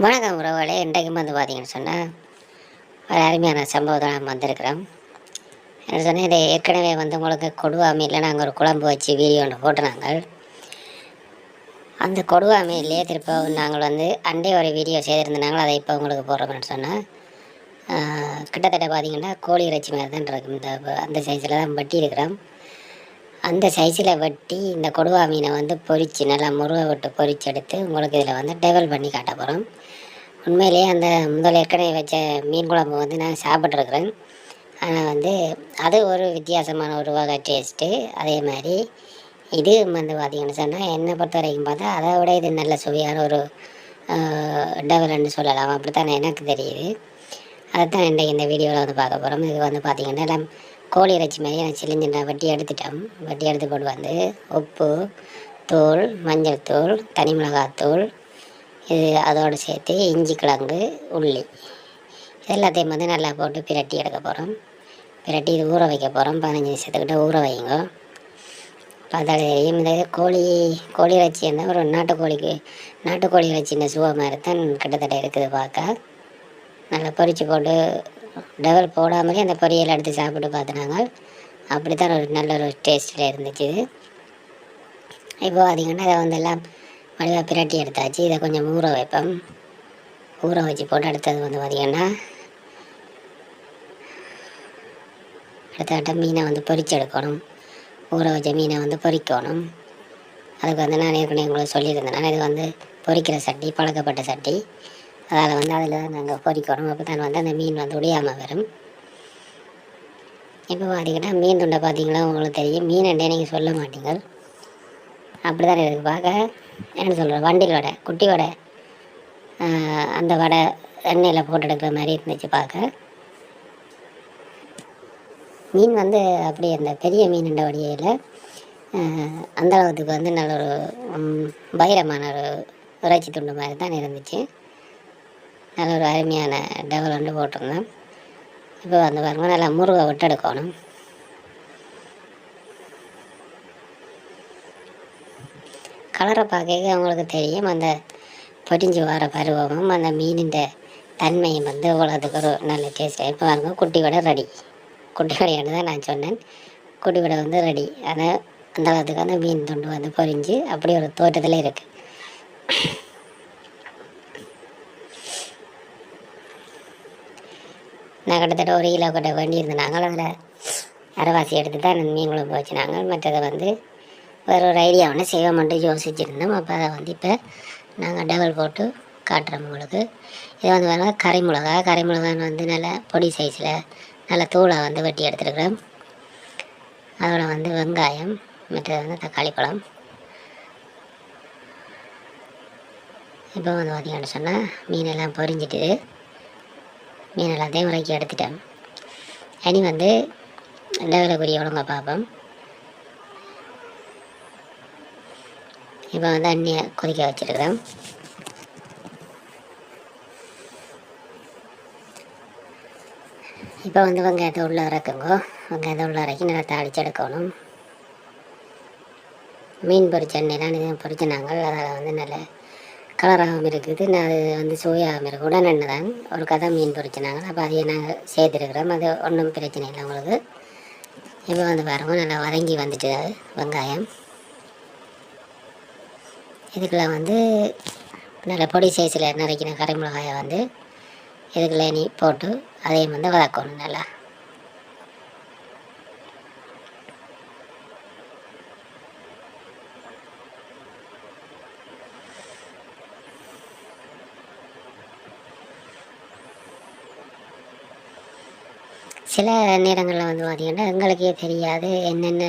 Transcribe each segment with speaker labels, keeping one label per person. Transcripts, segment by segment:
Speaker 1: வணக்கம் உறவுகளே. இன்றைக்கும் வந்து பார்த்தீங்கன்னு சொன்னால் ஒரு அருமையான சம்பவத்தை நம்ம வந்திருக்கிறோம். என்ன சொன்னால் இதை ஏற்கனவே வந்து உங்களுக்கு கொடுவாமையில் நாங்கள் ஒரு குழம்பு வச்சு வீடியோ ஒன்று போட்டு நாங்கள் அந்த கொடுவாமையிலே திருப்ப நாங்கள் வந்து அண்டை ஒரு வீடியோ செய்திருந்தாங்களோ அதை இப்போ உங்களுக்கு போடுறோம்னு சொன்னால் கிட்டத்தட்ட பார்த்தீங்கன்னா கோழி இறைச்சி மாதிரி தான் இருக்கும். அந்த சைஸில் தான் வெட்டி இருக்கிறோம். அந்த சைஸில் வெட்டி இந்த கொடுவா மீனை வந்து பொரித்து நல்லா முருகை விட்டு பொரித்து எடுத்து உங்களுக்கு இதில் வந்து டெவல் பண்ணி காட்ட போகிறோம். உண்மையிலேயே அந்த முதல் ஏற்கனவே வச்ச மீன் குழம்பு வந்து நான் சாப்பிட்ருக்குறேன். ஆனால் வந்து அது ஒரு வித்தியாசமான ஒரு வகை டேஸ்ட்டு. அதே மாதிரி இது வந்து பார்த்திங்கன்னு சொன்னால் என்னை பொறுத்த வரைக்கும் பார்த்தா அதை விட இது நல்ல சுவையான ஒரு டெவல்னு சொல்லலாம். அப்படித்தான் எனக்கு தெரியுது. அதைத்தான் இன்றைக்கு இந்த வீடியோவில் வந்து பார்க்க போகிறோம். இது வந்து பார்த்திங்கன்னா எல்லாம் கோழி இறைச்சி மாதிரி எனக்கு சிலிஞ்சு வெட்டி எடுத்துட்டோம். வெட்டி எடுத்து போட்டு வந்து உப்பு தூள், மஞ்சள் தூள், தனி மிளகாத்தூள், இது அதோடு சேர்த்து இஞ்சி கிழங்கு, உள்ளி எல்லாத்தையும் வந்து நல்லா போட்டு பிரட்டி எடுக்க போகிறோம். பிரட்டி இது ஊற வைக்க போகிறோம். 15 நிமிஷத்துக்கிட்ட ஊற வைங்க. தெரியும். இந்த கோழி இறைச்சி என்ன ஒரு நாட்டுக்கோழி இறைச்சின்னு சுவை மாதிரி தான் கிட்டத்தட்ட இருக்குது பார்க்க. நல்லா பொரித்து போட்டு டெவல் போடாமலே அந்த பொரியல் எடுத்து சாப்பிட்டு பார்த்துனாங்க. அப்படி தான் ஒரு நல்ல ஒரு டேஸ்ட்டில் இருந்துச்சு. இப்போ பார்த்திங்கன்னா அதை வந்து எல்லாம் வடிவாக பிரட்டி எடுத்தாச்சு. இதை கொஞ்சம் ஊற வைப்போம். ஊற வச்சு போட்டு அடுத்தது வந்து பார்த்திங்கன்னா அடுத்த மீனை வந்து பொரிச்சு எடுக்கணும். ஊற வச்ச மீனை வந்து பொரிக்கணும். அதுக்கு வந்து நான் ஏற்கனவே உங்களுக்கு சொல்லியிருந்தேன். இது வந்து பொரிக்கிற சட்டி, பழக்கப்பட்ட சட்டி. அதில் வந்து அதில் தான் நாங்கள் பொரிக்கணும். அப்போ தான் வந்து அந்த மீன் வந்து உடையாமல் வரும். இப்போ பார்த்திங்கன்னா மீன் துண்டை பார்த்திங்களா உங்களுக்கு தெரியும். மீன் அண்டே நீங்கள் சொல்ல மாட்டீங்க. அப்படி தான் இருக்குது பார்க்க. என்ன சொல்கிறேன், வண்டில் வடை, குட்டி வடை, அந்த வடை எண்ணெயில் போட்டு எடுக்கிற மாதிரி இருந்துச்சு பார்க்க. மீன் வந்து அப்படி அந்த பெரிய மீனுண்ட வடியில் அந்தளவுக்கு வந்து நல்ல ஒரு பயிரமான ஒரு இறைச்சி துண்டு மாதிரி தான் இருந்துச்சு. நல்ல ஒரு அருமையான டெவல் வந்து போட்டிருந்தேன். இப்போ வந்து பாருங்கள் நல்லா முருகை விட்டு எடுக்கணும். கலரை பார்க்க அவங்களுக்கு தெரியும். அந்த பொரிஞ்சு வர பருவமும் அந்த மீனின் தன்மையும் வந்து அவ்வளோதுக்கு ஒரு நல்ல டேஸ்ட். இப்போ பாருங்க குட்டி வடை ரெடி. குட்டி வடையானு தான் நான் சொன்னேன். குட்டி வடை வந்து ரெடி. ஆனால் அந்த அளவுக்கு அந்த மீன் துண்டு வந்து பொரிஞ்சு அப்படி ஒரு தோட்டத்தில் இருக்குது. நான் கிட்டத்தட்ட 1 கிலோ கொட்டை வேண்டியிருந்தாங்க. அதில் அரைவாசி எடுத்து தான் மீன் குழம்பு வச்சுனாங்க. மற்றதை வந்து வேறு ஒரு ஐடியா ஒன்று செய்வோம்ட்டு யோசிச்சுருந்தோம். அப்போ அதை வந்து இப்போ நாங்கள் டெவல் போட்டு காட்டுறோம் உங்களுக்கு. இதை வந்து பாருங்க கறிமிளகான்னு வந்து நல்ல பொடி சைஸில் நல்ல தூளை வந்து வெட்டி எடுத்துருக்குறோம். அதோட வந்து வெங்காயம், மற்றது வந்து தக்காளி பழம். இப்போ வந்து பார்த்திங்கன்னு சொன்னால் மீனெல்லாம் பொரிஞ்சிட்டு மீன் எல்லாத்தையும் உரைக்கி எடுத்துட்டேன். இனி வந்து டெவலுக்குரிய ஒழுங்க பார்ப்போம். இப்போ வந்து அண்ணியை கொதிக்க வச்சுருக்கிறேன். இப்போ வந்து வெங்காயத்தை உள்ளே இறக்குங்க. வெங்காயத்தை உள்ளே இறக்கி நல்லா தாளித்து எடுக்கணும். மீன் பொரிச்ச எண்ணெயெலாம் இதையும் பொரிச்சினாங்க. அதில் வந்து நல்ல கலராகவும் இருக்குது. நான் அது வந்து சுவையாகவும் இருக்குது. உடனே தான் ஒரு கதை மீன் பொரிச்சினாங்க. அப்போ அதையே நாங்கள் சேர்த்துருக்குறோம். அது ஒன்றும் பிரச்சனை இல்லை உங்களுக்கு. இப்போ வந்து பாருங்கள் நல்லா வதங்கி வந்துட்டு வெங்காயம். இதுக்குள்ளே வந்து நல்ல பொடி சைஸில் நறுக்கின கறிமிளகாயை வந்து இதுக்குள்ளே நீ போட்டு அதையும் வந்து வதக்கணும் நல்லா. சில நேரங்களில் வந்து பார்த்திங்கன்னா எங்களுக்கே தெரியாது என்னென்ன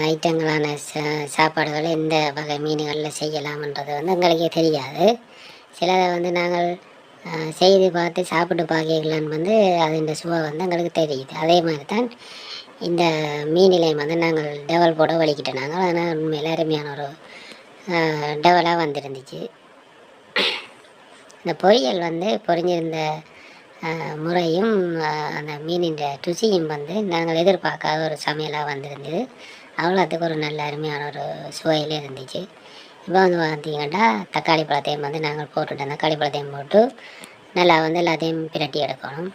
Speaker 1: ஐட்டங்களான சாப்பாடுகளை எந்த வகை மீன்களில் செய்யலாம்ன்றது வந்து எங்களுக்கே தெரியாது. சிலதை வந்து நாங்கள் செய்து பார்த்து சாப்பிட்டு பார்க்கலான்னு வந்து அது சுவை வந்து எங்களுக்கு தெரியுது. அதே மாதிரி தான் இந்த மீனிலையும் வந்து நாங்கள் டெவல் போட வலிக்கிட்டோம் நாங்கள். அதனால் உண்மையில் அருமையான ஒரு டெவலாக வந்துருந்துச்சு. இந்த பொரியல் வந்து பொரிஞ்சிருந்த முறையும் அந்த மீனின் ருசியும் வந்து நாங்கள் எதிர்பார்க்காத ஒரு சமையலாக வந்திருந்தது. அவ்வளோத்துக்கு ஒரு நல்ல அருமையான ஒரு சுவையில் இருந்துச்சு. இப்போ வந்து பார்த்தீங்கன்னா தக்காளி பழத்தையும் வந்து நாங்கள் போட்டுட்டோம். தக்காளி பழத்தையும் போட்டு நல்லா வந்து எல்லாத்தையும் பிரட்டி எடுக்கணும்.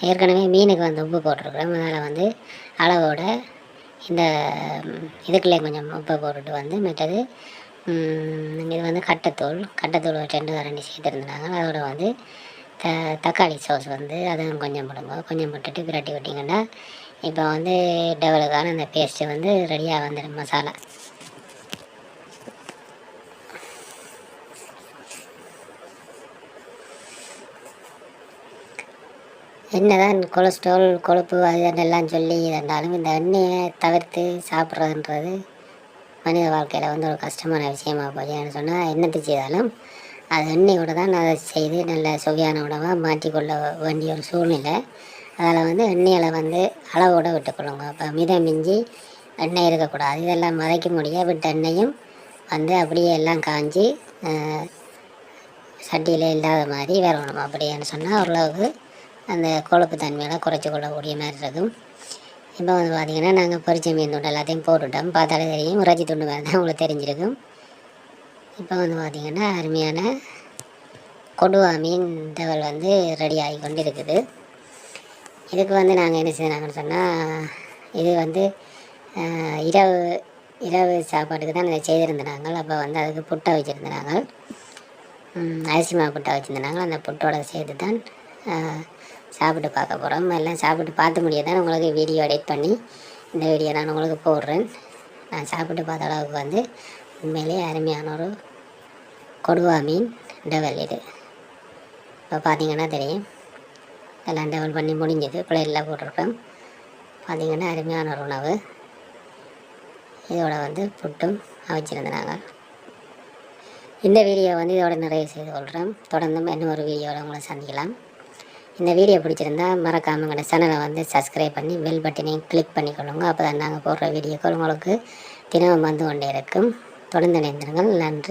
Speaker 1: ஏற்கனவே மீனுக்கு வந்து உப்பு போட்டிருக்கிறோம். அதனால் வந்து அளவோட இந்த இதுக்குள்ளே கொஞ்சம் உப்பை போட்டுட்டு வந்து மற்றது இது வந்து கட்டைத்தூள் ஒரு 2 கரண்டி சேர்த்துருந்தாங்க. அதோட வந்து தக்காளி சாஸ் வந்து அதுவும் கொஞ்சம் போடுங்க. கொஞ்சம் போட்டுட்டு பிரட்டி விட்டிங்கன்னா இப்போ வந்து டெவலுக்கான அந்த பேஸ்ட்டு வந்து ரெடியாக வந்துடும் மசாலா. என்னதான் கொலஸ்ட்ரால் கொழுப்பு அதெல்லாம் சொல்லி இருந்தாலும் இந்த எண்ணெயை தவிர்த்து சாப்பிட்றதுன்றது மனித வாழ்க்கையில் வந்து ஒரு கஷ்டமான விஷயமாக போச்சு. என்ன சொன்னால் என்னத்தை செய்தாலும் அது எண்ணெயோடு தான் அதை செய்து நல்ல சுவையான உணவாக மாற்றிக்கொள்ள வேண்டிய ஒரு சூழ்நிலை. அதில் வந்து எண்ணெயில் வந்து அளவோடு விட்டுக்கொள்ளுங்க. இப்போ மிதம் மிஞ்சி எண்ணெய் இருக்கக்கூடாது. இதெல்லாம் மறைக்க முடியாது. விட்ட எண்ணெயும் வந்து அப்படியே எல்லாம் காஞ்சி சட்டியில் இல்லாத மாதிரி வரணும். அப்படின்னு சொன்னால் ஓரளவுக்கு அந்த கொழுப்பு தன்மையெல்லாம் குறைச்சி கொள்ளக்கூடிய மாதிரி இருக்கும். இப்போ வந்து பார்த்திங்கன்னா நாங்கள் பொரிச்ச மீன் துண்டு எல்லாத்தையும் போட்டுவிட்டோம். பார்த்தாலே தெரியும், இறைச்சி துண்டு வேறு தான் உங்களுக்கு தெரிஞ்சிருக்கும். இப்போ வந்து பார்த்திங்கன்னா அருமையான கொடுவா மீன் டவல் வந்து ரெடி ஆகி கொண்டு இருக்குது. இதுக்கு வந்து நாங்கள் என்ன செய்யறாங்கன்னு சொன்னால், இது வந்து இரவு சாப்பாட்டுக்கு தான் இதை செய்திருந்தாங்க. அப்போ வந்து அதுக்கு புட்டை வச்சுருந்தாங்க, அரிசி மாவு புட்டை வச்சுருந்தாங்க. அந்த புட்டோட சேர்த்து தான் சாப்பிட்டு பார்க்க போகிறோம். எல்லாம் சாப்பிட்டு பார்த்து முடியாது தான் உங்களுக்கு வீடியோ எடிட் பண்ணி இந்த வீடியோ நான் உங்களுக்கு போடுறேன். நான் சாப்பிட்டு பார்த்த அளவுக்கு வந்து உண்மையிலே அருமையான ஒரு கொடுவா மீன் டவல் இது. இப்போ பார்த்திங்கன்னா தெரியும், எல்லாம் டவல் பண்ணி முடிஞ்சது. பிள்ளைலாம் போட்டிருக்கோம். பார்த்திங்கன்னா அருமையான ஒரு உணவு. இதோட வந்து புட்டும் வச்சுருந்தாங்க. இந்த வீடியோ வந்து இதோட நிறைய செய்து கொள்கிறேன். தொடர்ந்தும் இன்னும் ஒரு வீடியோவில் உங்களை சந்திக்கலாம். இந்த வீடியோ பிடிச்சிருந்தா மறக்காமல் எங்களோட சேனலை வந்து சப்ஸ்கிரைப் பண்ணி பெல் பட்டனையும் கிளிக் பண்ணிக்கொள்ளுங்க. அப்போ தான் நாங்கள் போடுற வீடியோக்கள் உங்களுக்கு தினமும் வந்து கொண்டே இருக்கும். தொடர்ந்து இணைந்திருங்கள். நன்றி.